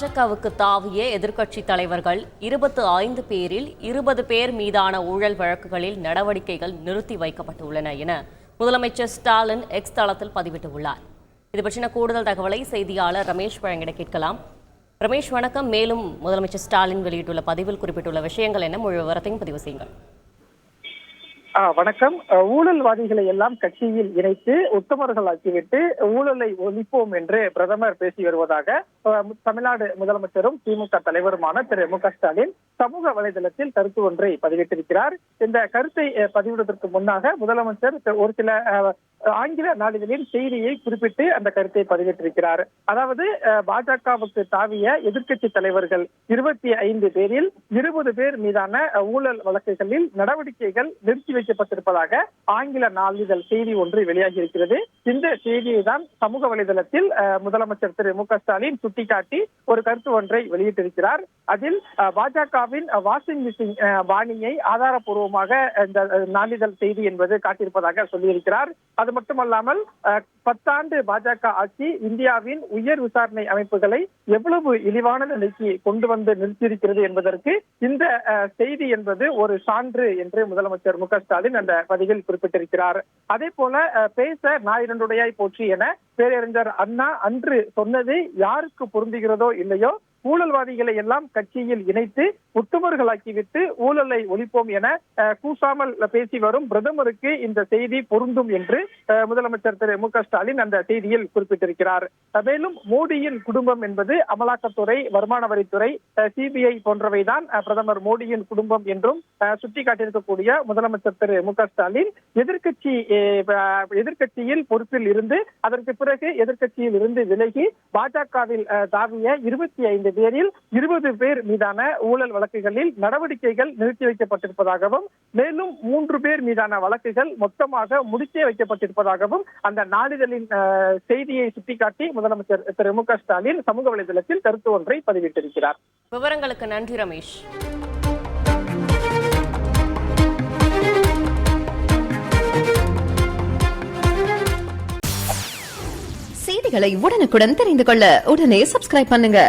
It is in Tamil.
பாஜகவுக்கு தாவிய எதிர்க்கட்சி தலைவர்கள் 25 பேரில் 20 பேர் மீதான ஊழல் வழக்குகளில் நடவடிக்கைகள் நிறுத்தி வைக்கப்பட்டுள்ளன என முதலமைச்சர் ஸ்டாலின் எக்ஸ் தளத்தில் பதிவிட்டுள்ளார். இது பற்றின கூடுதல் தகவலை செய்தியாளர் ரமேஷ் வழங்கிட கேட்கலாம். ரமேஷ் வணக்கம். மேலும் முதலமைச்சர் ஸ்டாலின் வெளியிட்டுள்ள பதிவில் குறிப்பிட்டுள்ள விஷயங்கள் என்ன, முழு விவரத்தையும் பதிவு செய்யுங்கள். வணக்கம். ஊழல்வாதிகளை எல்லாம் கட்சியில் இணைத்து உத்தமர்களாக்கிவிட்டு ஊழலை ஒழிப்போம் என்று பிரதமர் பேசி வருவதாக தமிழ்நாடு முதலமைச்சரும் திமுக தலைவருமான திரு மு.க. ஸ்டாலின் சமூக வலைதளத்தில் கருத்து ஒன்றை பதிவிட்டிருக்கிறார். இந்த கருத்தை பதிவிடுவதற்கு முன்னாக முதலமைச்சர் ஒரு சில ஆங்கில நாளிதழின் செய்தியை குறிப்பிட்டு அந்த கருத்தை பதிவிட்டிருக்கிறார். அதாவது பாஜகவுக்கு தாவிய எதிர்க்கட்சி தலைவர்கள் 25 பேரில் 20 பேர் மீதான ஊழல் வழக்குகளில் நடவடிக்கைகள் நிறுத்தி வைக்கப்பட்டிருப்பதாக ஆங்கில நாளிதழ் செய்தி ஒன்று வெளியாகி இருக்கிறது. இந்த செய்தியை தான் சமூக வலைதளத்தில் முதலமைச்சர் திரு மு.க. ஸ்டாலின் சுட்டிக்காட்டி ஒரு கருத்து ஒன்றை வெளியிட்டிருக்கிறார். அதில் பாஜகவின் வாஷிங் மிஷின் பாணியை ஆதாரப்பூர்வமாக இந்த நாளிதழ் செய்தி என்பது காட்டியிருப்பதாக சொல்லியிருக்கிறார். அது மட்டுமல்லாமல் 10 ஆண்டு பாஜக ஆட்சி இந்தியாவின் உயர் விசாரணை அமைப்புகளை எவ்வளவு இழிவான நிலைக்கு கொண்டு வந்து நிறுத்தியிருக்கிறது என்பதற்கு இந்த செய்தி என்பது ஒரு சான்று என்று முதலமைச்சர் மு.க. ஸ்டாலின் அந்த பதிவில் குறிப்பிட்டிருக்கிறார். அதே போல பேச நாயிரண்டுடையாய் போற்றி என பேரறிஞர் அண்ணா அன்று சொன்னது யாருக்கு பொருந்துகிறதோ இல்லையோ, ஊழல்வாதிகளை எல்லாம் கட்சியில் இணைத்து உத்தமர்களாக்கிவிட்டு ஊழலை ஒழிப்போம் என கூசாமல் பேசி வரும் பிரதமருக்கு இந்த செய்தி பொருந்தும் என்று முதலமைச்சர் திரு மு.க. ஸ்டாலின் அந்த செய்தியில் குறிப்பிட்டிருக்கிறார். மேலும் மோடியின் குடும்பம் என்பது அமலாக்கத்துறை, வருமான வரித்துறை, சிபிஐ போன்றவைதான் பிரதமர் மோடியின் குடும்பம் என்றும் சுட்டிக்காட்டியிருக்கக்கூடிய முதலமைச்சர் திரு மு.க. ஸ்டாலின் எதிர்க்கட்சியில் பொறுப்பில் இருந்து அதற்கு பிறகு எதிர்க்கட்சியில் இருந்து விலகி பாஜகவில் தாவிய 25 பேரில் 20 பேர் மீதான ஊழல் வழக்குகளில் நடவடிக்கைகள் நிறுத்தி வைக்கப்பட்டிருப்பதாகவும், மேலும் 3 பேர் மீதான வழக்குகள் மொத்தமாக முடித்தே வைக்கப்பட்டிருப்பதாகவும் அந்த நாளிதழின் செய்தியை சுட்டிக்காட்டி முதலமைச்சர் திரு மு.க. ஸ்டாலின் சமூக வலைதளத்தில் கருத்து ஒன்றை பதிவிட்டிருக்கிறார். விவரங்களுக்கு நன்றி ரமேஷ். செய்திகளை உடனுக்குடன் தெரிந்து கொள்ள உடனே சப்ஸ்கிரைப் பண்ணுங்க.